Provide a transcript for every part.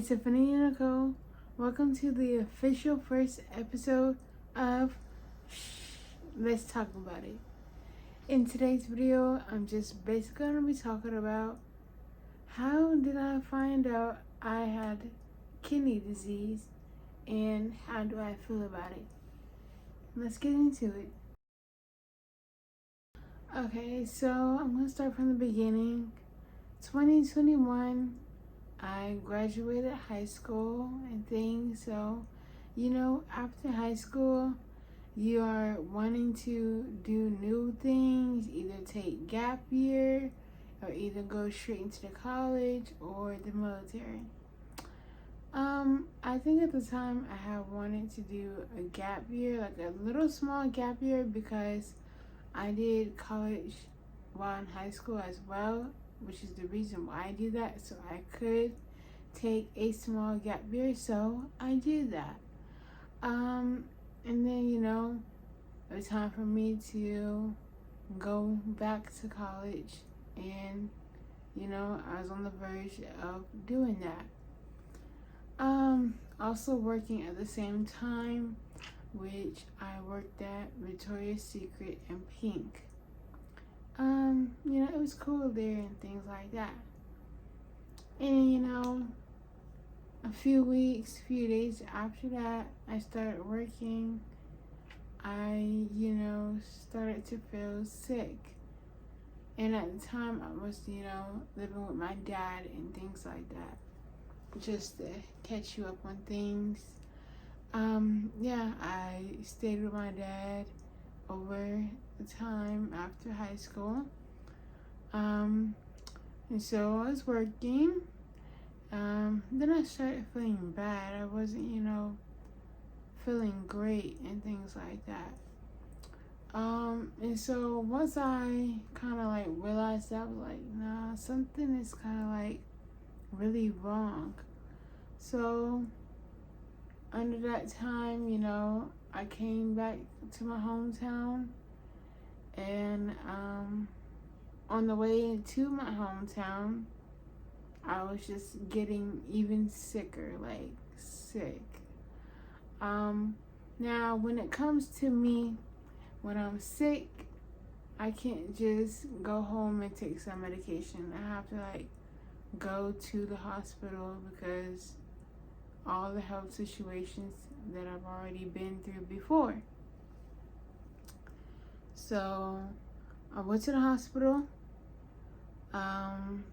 It's Tiffany and Nicole. Welcome to the official first episode of Shhh, Let's Talk About It. In today's video, I'm just basically going to be talking about how did I find out I had kidney disease and how do I feel about it. Let's get into it. Okay, so I'm going to start from the beginning. 2021, I graduated high school and things, so after high school you are wanting to do new things, either take gap year or either go straight into the college or the military. I think at the time I had wanted to do a gap year, like a little small gap year, because I did college while in high school as well, which is the reason why I did that, so I could take a small gap year. So I did that. And then it was time for me to go back to college, and I was on the verge of doing that. Also working at the same time, which I worked at Victoria's Secret and Pink. It was cool there and things like that. And a few days after that, I started working. I, started to feel sick. And at the time, I was, living with my dad and things like that. Just to catch you up on things. I stayed with my dad over the time after high school. And so I was working. Then I started feeling bad. I wasn't, feeling great and things like that. And so once I kind of realized that, I was like, nah, something is kind of really wrong. So under that time, I came back to my hometown, and on the way to my hometown, I was just getting even sicker, sick. Now when it comes to me, when I'm sick, I can't just go home and take some medication. I have to go to the hospital because all the health situations that I've already been through before. So I went to the hospital, and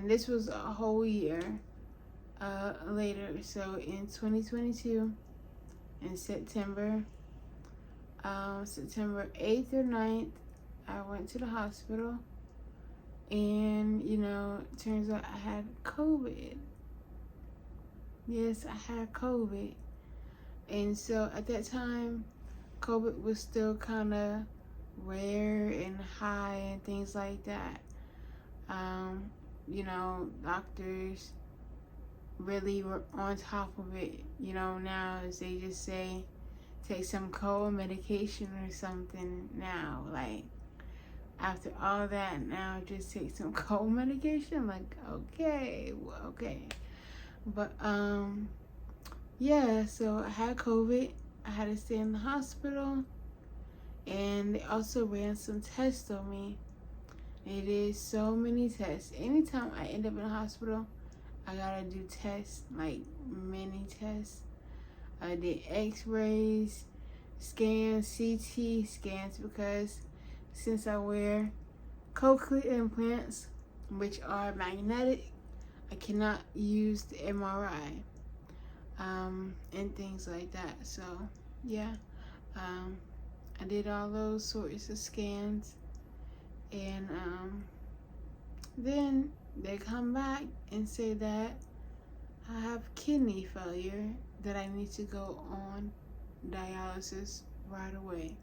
this was a whole year later. So in 2022, in September 8th or 9th, I went to the hospital, and it turns out I had COVID. Yes, I had COVID. And so at that time, COVID was still kind of rare and high and things like that. Doctors really were on top of it. Now as they just say, take some cold medication or something now. After all that, now just take some cold medication? Okay. But so I had COVID. I had to stay in the hospital, and they also ran some tests on me. It is so many tests. Anytime I end up in the hospital, I gotta do tests, many tests. I did x-rays, scans, CT scans, because since I wear cochlear implants, which are magnetic, I cannot use the MRI, and things like that. So I did all those sorts of scans, and then they come back and say that I have kidney failure, that I need to go on dialysis right away.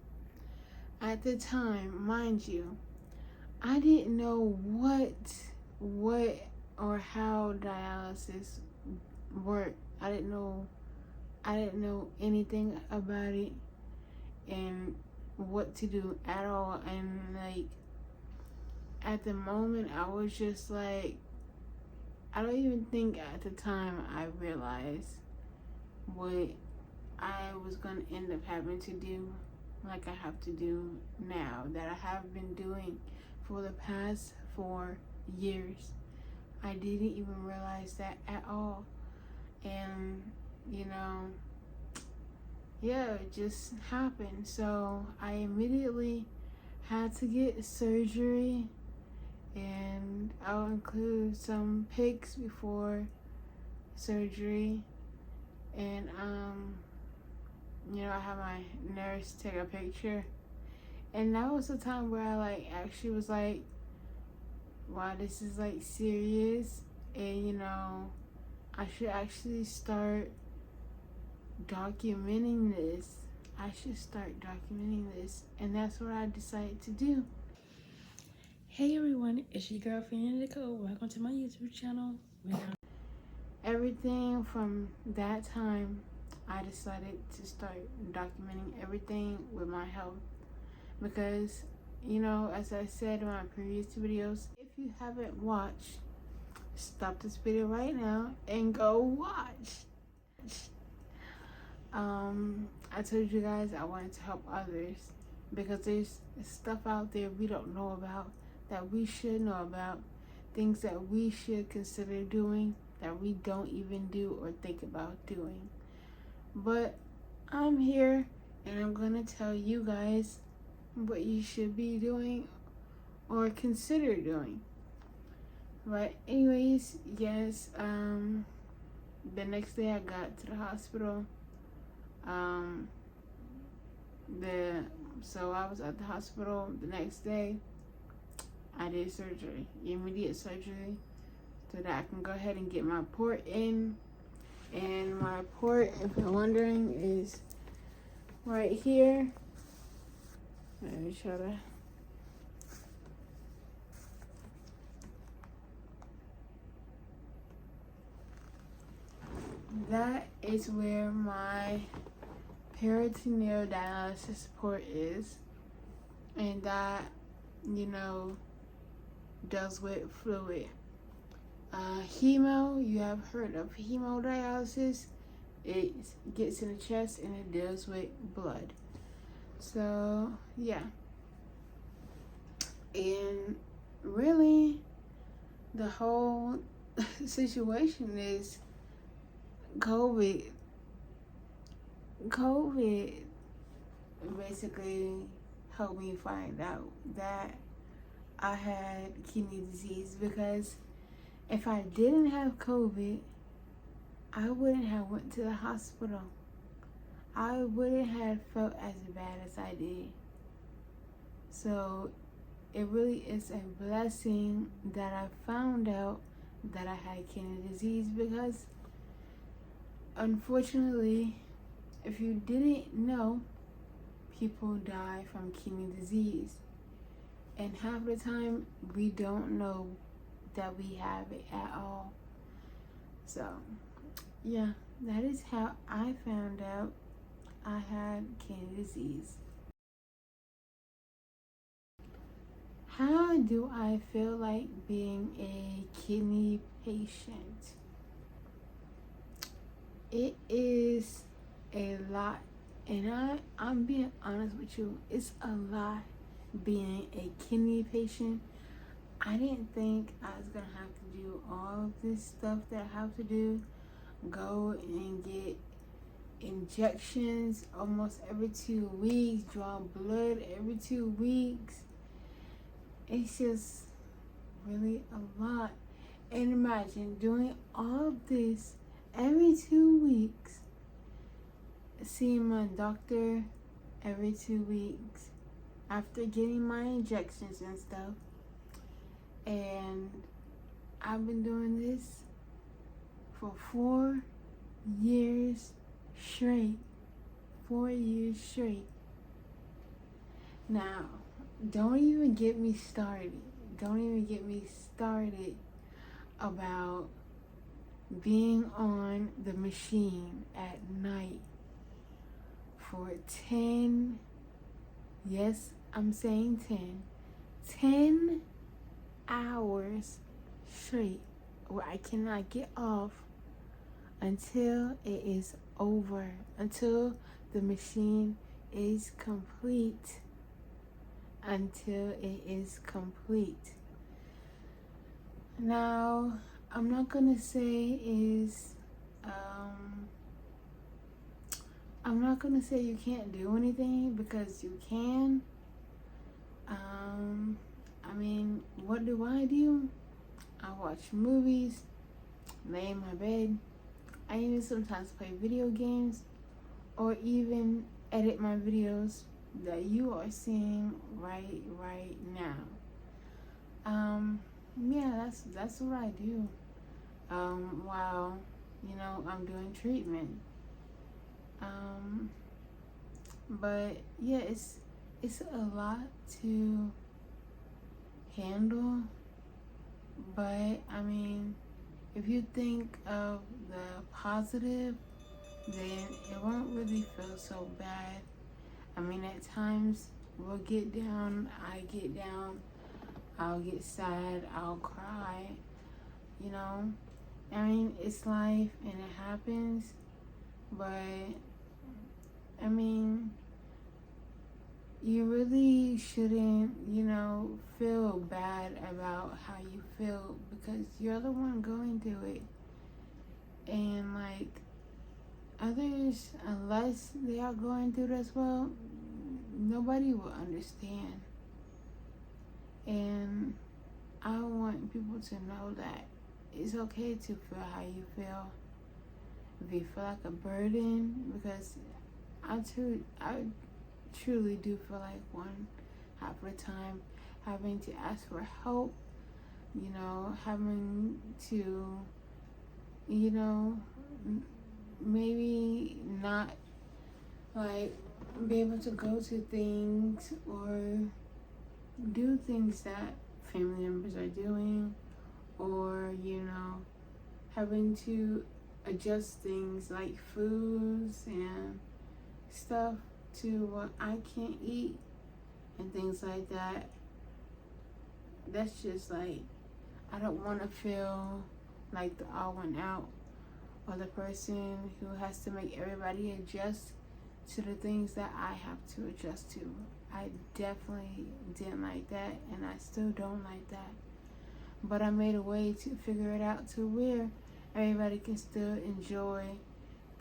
At the time, mind you, I didn't know what or how dialysis worked. I didn't know anything about it and what to do at all. And at the moment, I was just I don't even think at the time I realized what I was going to end up having to do, like I have to do now, that I have been doing for the past 4 years. I didn't even realize that at all. And, yeah, it just happened. So I immediately had to get surgery, and I'll include some pics before surgery. And I had my nurse take a picture, and that was the time where I actually was like, wow, this is serious. And I should actually start documenting this. I should start documenting this, and that's what I decided to do. Hey everyone, it's your girlfriend Nicole. Welcome to my YouTube channel. Everything from that time, I decided to start documenting everything with my health, because as I said in my previous videos, if you haven't watched, stop this video right now and go watch. I told you guys I wanted to help others, because there's stuff out there we don't know about, that we should know about, things that we should consider doing that we don't even do or think about doing. But I'm here, and I'm gonna tell you guys what you should be doing or consider doing. But anyways, yes, the next day I got to the hospital. So I was at the hospital the next day. I did surgery, immediate surgery, so that I can go ahead and get my port in. And my port, if you're wondering, is right here. Let me try to. That is where my peritoneal dialysis port is, and that does with fluid. Hemo, you have heard of hemodialysis. It gets in the chest and it deals with blood. So yeah, and really the whole situation is COVID basically helped me find out that I had kidney disease, because if I didn't have COVID, I wouldn't have went to the hospital. I wouldn't have felt as bad as I did. So it really is a blessing that I found out that I had kidney disease, because unfortunately, if you didn't know, people die from kidney disease. And half the time, we don't know that we have it at all. So, yeah, that is how I found out I had kidney disease. How do I feel like being a kidney patient? It is a lot, and I'm being honest with you, it's a lot being a kidney patient. I didn't think I was gonna have to do all of this stuff that I have to do. Go and get injections almost every 2 weeks, draw blood every 2 weeks. It's just really a lot. And imagine doing all of this every 2 weeks, seeing my doctor every 2 weeks after getting my injections and stuff. And I've been doing this for 4 years straight. 4 years straight. Now, don't even get me started. Don't even get me started about being on the machine at night for 10, yes, I'm saying 10 hours straight. where I cannot get off until it is over, until the machine is complete, until it is complete. Now, I'm not gonna say I'm not gonna say you can't do anything, because you can. I mean, what do? I watch movies, lay in my bed. I even sometimes play video games, or even edit my videos that you are seeing right now. Yeah, that's what I do. While I'm doing treatment. But yeah, it's a lot to handle. But I mean, if you think of the positive, then it won't really feel so bad. I mean, at times we'll get down, I get down, I'll get sad, I'll cry, you know. I mean, it's life and it happens, but I mean, you really shouldn't, feel bad about how you feel, because you're the one going through it. And like others, unless they are going through it as well, nobody will understand. And I want people to know that it's okay to feel how you feel. If you feel like a burden, because I truly do feel like one half of the time having to ask for help, having to, maybe not like be able to go to things or do things that family members are doing, or having to adjust things like foods and stuff to what I can't eat and things like that. That's just like, I don't want to feel like the odd one out, or the person who has to make everybody adjust to the things that I have to adjust to. I definitely didn't like that, and I still don't like that. But I made a way to figure it out to where everybody can still enjoy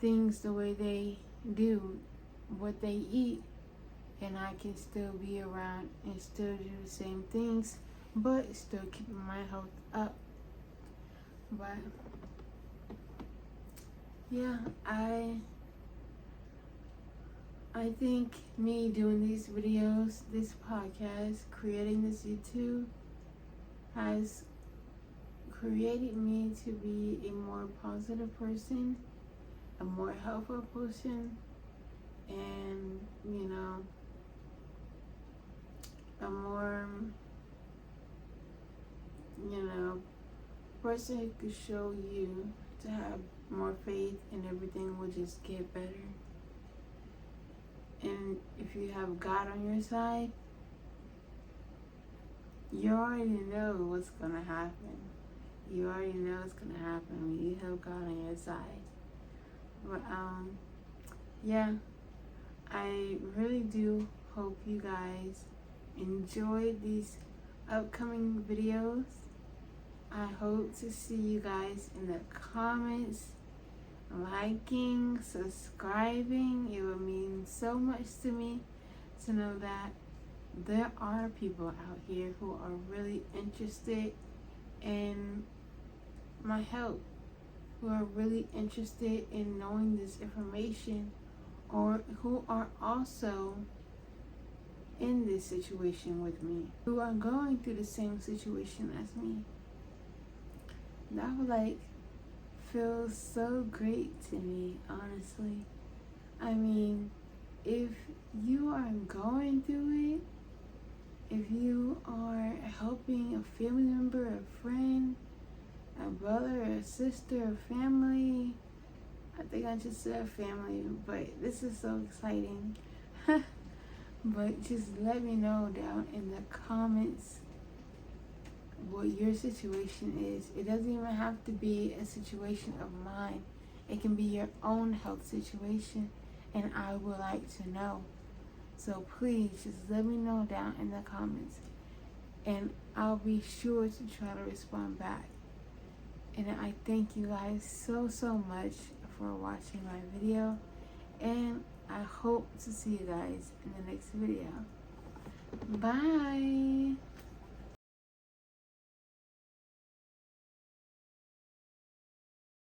things the way they do, what they eat, and I can still be around and still do the same things, but still keeping my health up. But yeah, I think me doing these videos, this podcast, creating this YouTube has created me to be a more positive person, a more helpful person, and a more person who could show you to have more faith, and everything will just get better. And if you have God on your side, you already know what's gonna happen. You already know what's gonna happen when you have God on your side. But yeah, I really do hope you guys enjoy these upcoming videos. I hope to see you guys in the comments, liking, subscribing. It would mean so much to me to know that there are people out here who are really interested in my help, who are really interested in knowing this information, or who are also in this situation with me, who are going through the same situation as me. That would feel so great to me, honestly. I mean, if you are going through it, if you are helping a family member, a friend, a brother, a sister, a family, I think I just said family, but this is so exciting. But just let me know down in the comments what your situation is. It doesn't even have to be a situation of mine. It can be your own health situation, and I would like to know. So please just let me know down in the comments, and I'll be sure to try to respond back. And I thank you guys so much for watching my video, and I hope to see you guys in the next video. Bye.